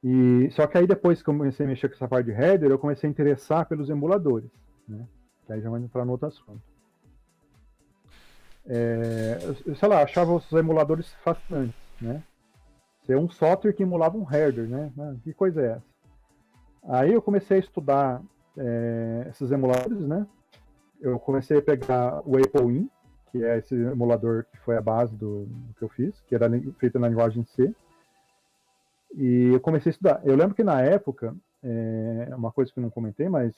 E, só que aí depois que eu comecei a mexer com essa parte de header, eu comecei a interessar pelos emuladores, né? Que aí já vai entrar no outro assunto. Sei lá, achava os emuladores fascinantes, né? Ser um software que emulava um header, né? Que coisa é essa? Aí eu comecei a estudar esses emuladores, né? Eu comecei a pegar o AppleIn, que é esse emulador que foi a base do que eu fiz, que era feito na linguagem C. E eu comecei a estudar. Eu lembro que na época, uma coisa que eu não comentei, mas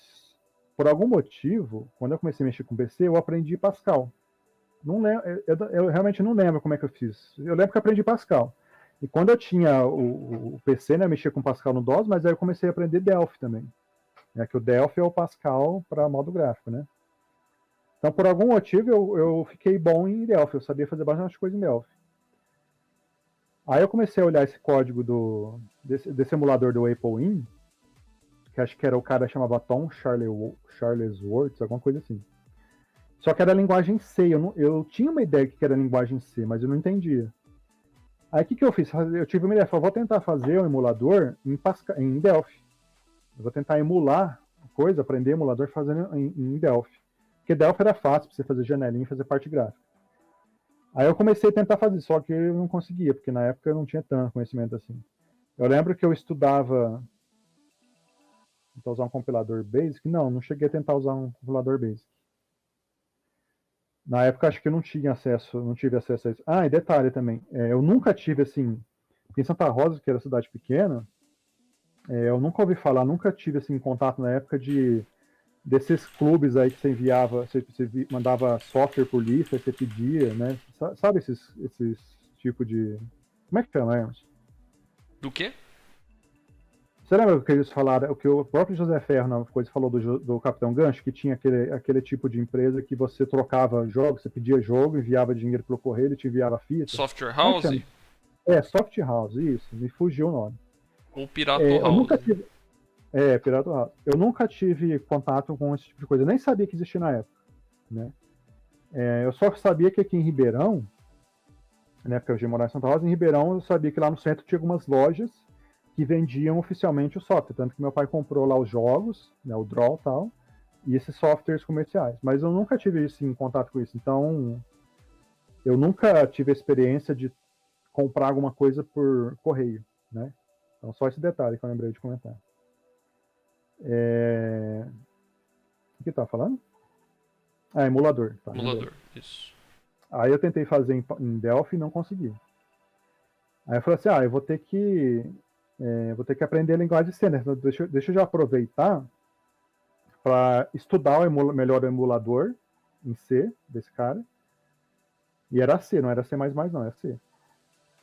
por algum motivo, quando eu comecei a mexer com PC, eu aprendi Pascal. Não lembro, eu realmente não lembro como é que eu fiz. Eu lembro que eu aprendi Pascal. E quando eu tinha o PC, né, eu mexia com Pascal no DOS, mas aí eu comecei a aprender Delphi também. Que o Delphi é o Pascal para modo gráfico, né? Então, por algum motivo, eu fiquei bom em Delphi. Eu sabia fazer bastante coisa em Delphi. Aí eu comecei a olhar esse código desse emulador do AppleIn, que acho que era o cara chamava Tom Charlesworth, alguma coisa assim. Só que era linguagem C. Eu tinha uma ideia que era linguagem C, mas eu não entendia. Aí o que eu fiz? Eu tive uma ideia, vou tentar fazer um emulador em Delphi. Eu vou tentar emular coisa, aprender emulador fazendo em Delphi. Porque Delphi era fácil para você fazer janelinha e fazer parte gráfica. Aí eu comecei a tentar fazer, só que eu não conseguia, porque na época eu não tinha tanto conhecimento assim. Eu lembro que eu estudava tentar usar um compilador Basic. Não cheguei a tentar usar um compilador Basic. Na época acho que eu não tive acesso a isso. Ah, e detalhe também, eu nunca tive assim, em Santa Rosa, que era cidade pequena, eu nunca ouvi falar, nunca tive assim contato na época desses clubes aí que você enviava, você mandava software por lista, você pedia, né? Sabe esses tipo de... Como é que chama, Hermes? Do quê? Você lembra o que eles falaram, o que o próprio José Ferro na coisa falou do Capitão Gancho, que tinha aquele tipo de empresa que você trocava jogos, você pedia jogo, enviava dinheiro pelo correio, ele te enviava fita. Software Como é que House chama? Soft House, isso, me fugiu o nome. ou Pirato Eu nunca House? tive... Pirata House. Eu nunca tive contato com esse tipo de coisa, eu nem sabia que existia na época, né? Eu só sabia que aqui em Ribeirão, na época de morar em Santa Rosa, em Ribeirão eu sabia que lá no centro tinha algumas lojas que vendiam oficialmente o software, tanto que meu pai comprou lá os jogos, né, o Draw e tal, e esses softwares comerciais. Mas eu nunca tive assim, contato com isso, então eu nunca tive a experiência de comprar alguma coisa por correio, né? Então só esse detalhe que eu lembrei de comentar. O que tá falando? Emulador. Tá, Emulador, isso. Aí eu tentei fazer em Delphi e não consegui. Aí eu falei assim, eu vou ter que aprender a linguagem C, né? Deixa eu já aproveitar para estudar melhor o emulador em C desse cara. E era C, não era C++, não, era C.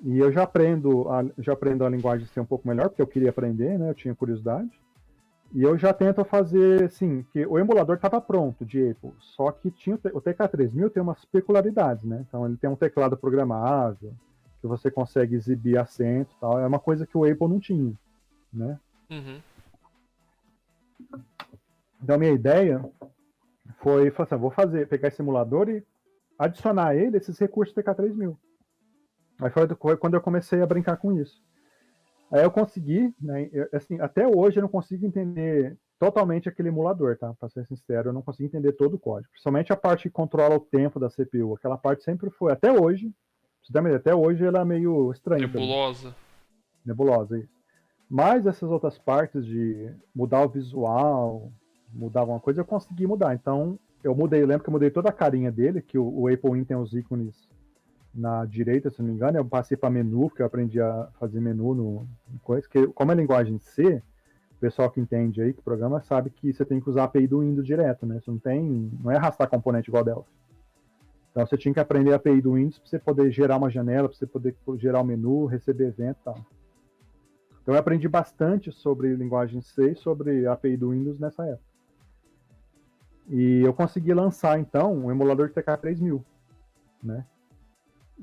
E eu já aprendo a linguagem C um pouco melhor, porque eu queria aprender, né? Eu tinha curiosidade. E eu já tento fazer, assim, que o emulador estava pronto de Apple, só que tinha o TK3000 tem umas peculiaridades, né? Então ele tem um teclado programável, que você consegue exibir acento e tal. É uma coisa que o Apple não tinha, né? Uhum. Então a minha ideia foi, assim, vou pegar esse emulador e adicionar a ele esses recursos TK3000. Aí foi quando eu comecei a brincar com isso. Aí eu consegui, né, assim, até hoje eu não consigo entender totalmente aquele emulador, tá? Para ser sincero, eu não consigo entender todo o código. Principalmente a parte que controla o tempo da CPU. Aquela parte sempre foi, até hoje, até hoje ela é meio estranha. Nebulosa. Nebulosa, isso. Mas essas outras partes de mudar o visual, mudar alguma coisa, eu consegui mudar. Então, eu lembro que eu mudei toda a carinha dele, que o AppleIn tem os ícones na direita, se não me engano, eu passei para menu, porque eu aprendi a fazer menu no coisa, que como é linguagem C, o pessoal que entende aí, que programa, sabe que você tem que usar a API do Windows direto, né? Você não é arrastar componente igual Delphi. Então você tinha que aprender a API do Windows para você poder gerar uma janela, para você poder gerar o menu, receber evento e tal. Então eu aprendi bastante sobre linguagem C e sobre a API do Windows nessa época. E eu consegui lançar, então, um emulador de TK3000, né?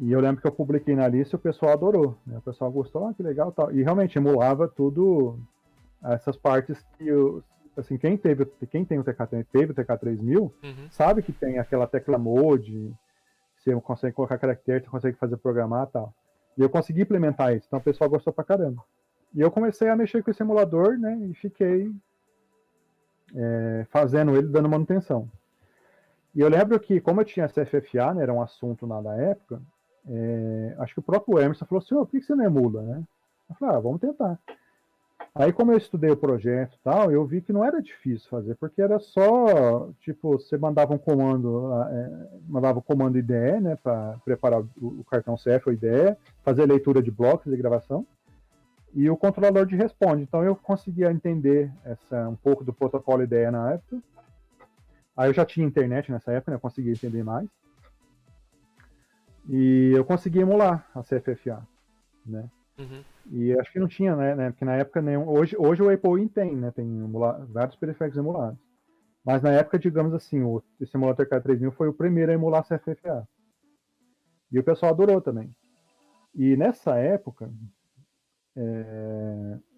E eu lembro que eu publiquei na lista e o pessoal adorou, né? O pessoal gostou, que legal tal. E realmente emulava tudo, essas partes que assim, quem tem o TK3000, teve o TK3000, sabe que tem aquela tecla mode, você consegue colocar caractere, você consegue fazer programar e tal. E eu consegui implementar isso, então o pessoal gostou pra caramba. E eu comecei a mexer com esse emulador, né, e fiquei fazendo ele, dando manutenção. E eu lembro que, como eu tinha CFFA, né, era um assunto lá da época, acho que o próprio Emerson falou assim, por que você não emula, né? Eu falei, vamos tentar. Aí, como eu estudei o projeto e tal, eu vi que não era difícil fazer, porque era só, tipo, você mandava um comando IDE, né, para preparar o cartão CF ou IDE, fazer leitura de blocos de gravação, e o controlador de responde. Então, eu conseguia entender um pouco do protocolo IDE na época. Aí eu já tinha internet nessa época, né, eu conseguia entender mais. E eu consegui emular a CFFA, né? Uhum. E acho que não tinha, né? Porque na época nenhum. Hoje o Apple In tem, né? Tem vários periféricos emulados. Mas na época, digamos assim, esse emulador K3000 foi o primeiro a emular CFFA. E o pessoal adorou também. E nessa época,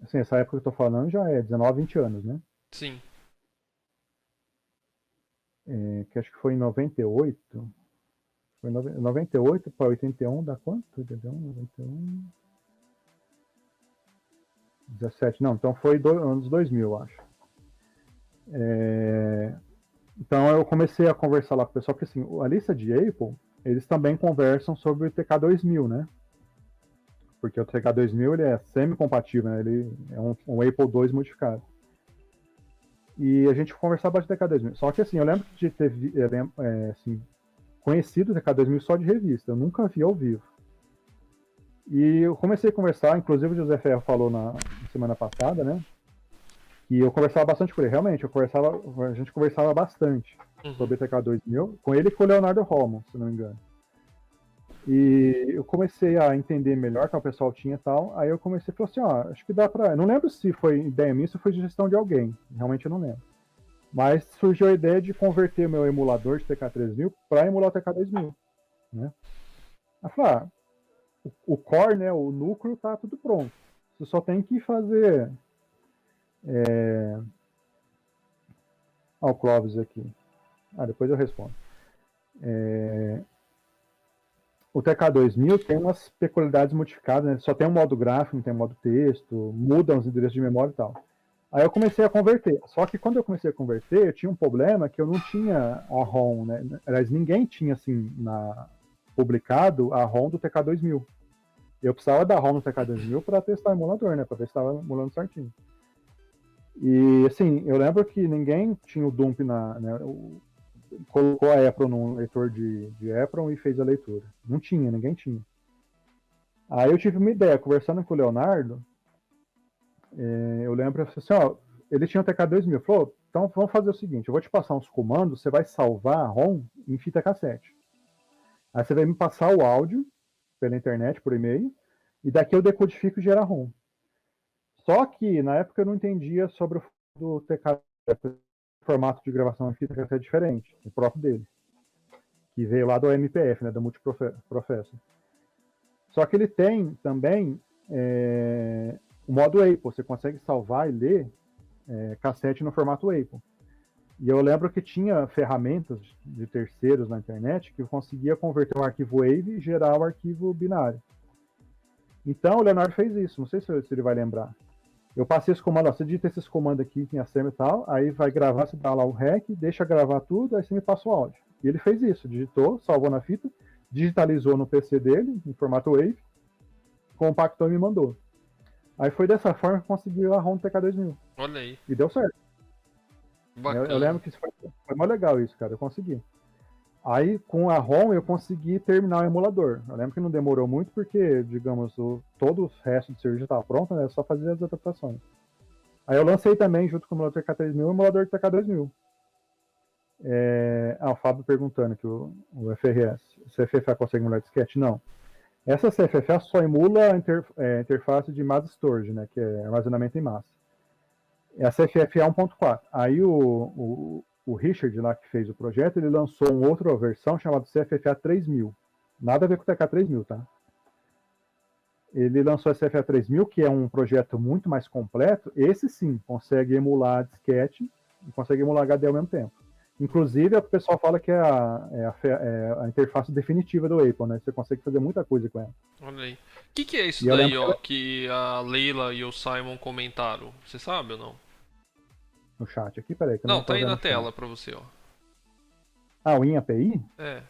assim, essa época que eu tô falando já é 19, 20 anos, né? Sim. Que acho que foi em 98. Foi 98 para 81, dá quanto? 81, 91. 17, não, então foi anos 2000, eu acho. Então eu comecei a conversar lá com o pessoal, porque assim, a lista de Apple, eles também conversam sobre o TK2000, né? Porque o TK2000 ele é semi-compatível, né? Ele é um Apple II modificado. E a gente conversava bastante do TK2000. Só que assim, eu lembro de ter assim, conhecido o TK2000 só de revista, eu nunca vi ao vivo. E eu comecei a conversar, inclusive o José Ferro falou na semana passada, né? E eu conversava bastante com ele, realmente, a gente conversava bastante sobre o TK2000, com ele e com o Leonardo Romo, se não me engano. E eu comecei a entender melhor que o pessoal tinha e tal, aí eu comecei a falar assim, acho que dá pra... Eu não lembro se foi ideia minha ou se foi de gestão de alguém, realmente eu não lembro. Mas surgiu a ideia de converter meu emulador de TK3000 para emular o TK2000, né? Eu falei, o core, né, o núcleo tá tudo pronto. Você só tem que fazer... o Clóvis aqui. Depois eu respondo. O TK2000 tem umas peculiaridades modificadas, né? Só tem um modo gráfico, não tem um modo texto, mudam os endereços de memória e tal. Aí eu comecei a converter. Só que quando eu comecei a converter, eu tinha um problema que eu não tinha a ROM, né? Aliás, ninguém tinha, assim, publicado a ROM do TK2000. Eu precisava da ROM do TK2000 para testar o emulador, né? Para ver se estava emulando certinho. E, assim, eu lembro que ninguém tinha o dump né? Colocou a EPROM num leitor de EPROM e fez a leitura. Não tinha, ninguém tinha. Aí eu tive uma ideia, conversando com o Leonardo, eu lembro assim, ele tinha o TK2000, falou, então vamos fazer o seguinte, eu vou te passar uns comandos, você vai salvar a ROM em fita cassete. Aí você vai me passar o áudio pela internet, por e-mail, e daqui eu decodifico e gero a ROM. Só que na época eu não entendia sobre o TK, formato de gravação em fita cassete diferente, o próprio dele, que veio lá do MPF, né, da Multiprocessor. Só que ele tem também o modo Apple, você consegue salvar e ler cassete no formato Apple. E eu lembro que tinha ferramentas de terceiros na internet que conseguia converter um arquivo WAV e gerar o arquivo binário. Então o Leonardo fez isso, não sei se ele vai lembrar. Eu passei esse comando, você digita esses comandos aqui em assembly e tal, aí vai gravar, você dá lá o REC, deixa gravar tudo, aí você me passa o áudio. E ele fez isso, digitou, salvou na fita, digitalizou no PC dele, em formato WAV, compactou e me mandou. Aí foi dessa forma que conseguiu a ROM do TK2000. Olha aí. E deu certo. Bacana. Eu lembro que isso foi muito legal isso, cara, eu consegui. Aí, com a ROM, eu consegui terminar o emulador. Eu lembro que não demorou muito, porque, digamos, todo o resto do serviço já estava pronto, né? Só fazer as adaptações. Aí eu lancei também, junto com o emulador TK3000, o emulador TK2000. O Fábio perguntando que o FRS, CFFA consegue emular disquete? Não. Essa CFFA só emula a interface de mass storage, né? Que é armazenamento em massa. É a CFFA 1.4. Aí o Richard, lá que fez o projeto, ele lançou uma outra versão chamada CFFA 3000. Nada a ver com o TK3000, tá? Ele lançou a CFFA 3000, que é um projeto muito mais completo. Esse sim, consegue emular disquete e consegue emular HD ao mesmo tempo. Inclusive, o pessoal fala que é a interface definitiva do Apple, né? Você consegue fazer muita coisa com ela. Olha aí. O que é isso E eu daí, lembro ó, que a Leila e o Simon comentaram? Você sabe ou não? no chat aqui, peraí, que eu Não, não tá tô aí vendo na o chat. tela pra você, ó. Ah, o WinAPI? É.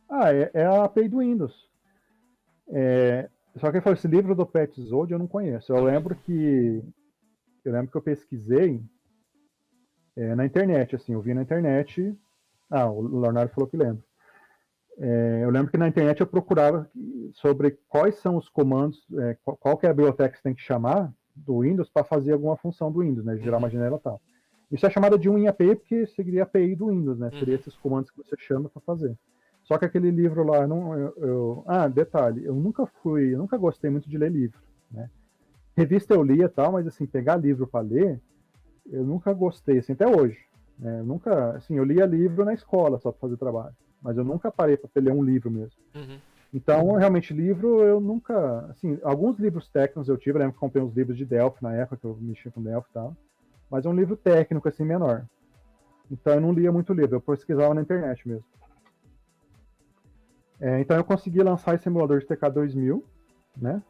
Ah, é a API do Windows. Só que ele falou, esse livro do Pat Zod eu não conheço. Eu lembro que eu pesquisei na internet, assim, eu vi na internet. Ah, o Leonardo falou que lembra. Eu lembro que na internet eu procurava sobre quais são os comandos, qual que é a biblioteca que você tem que chamar do Windows para fazer alguma função do Windows, né? Gerar uma janela e tal. Isso é chamada de WinAPI porque seguiria a API do Windows, né? Seria esses comandos que você chama para fazer. Só que aquele livro lá, detalhe, eu nunca gostei muito de ler livro, né? Revista eu lia e tal, mas assim, pegar livro para ler, eu nunca gostei, assim, até hoje. Né? Eu nunca, assim, eu lia livro na escola só para fazer trabalho, mas eu nunca parei para ler um livro mesmo. Uhum. Então, realmente, livro eu nunca, assim, alguns livros técnicos eu tive, eu lembro que comprei uns livros de Delphi na época que eu mexia com Delphi e tal, mas é um livro técnico, assim, menor. Então eu não lia muito livro, eu pesquisava na internet mesmo. Então eu consegui lançar esse emulador de TK2000, né?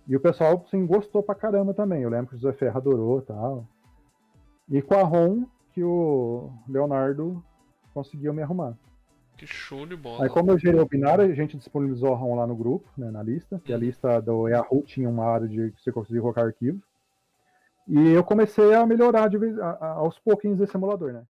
E o pessoal, assim, gostou pra caramba também. Eu lembro que o José Ferra adorou e tal. E com a ROM que o Leonardo conseguiu me arrumar. Que show de Aí, bola. como eu gerei o binário, a gente disponibilizou a ROM lá no grupo, né, na lista, que a lista do Yahoo tinha uma área de que você conseguia colocar arquivos. E eu comecei a melhorar aos pouquinhos esse emulador, né?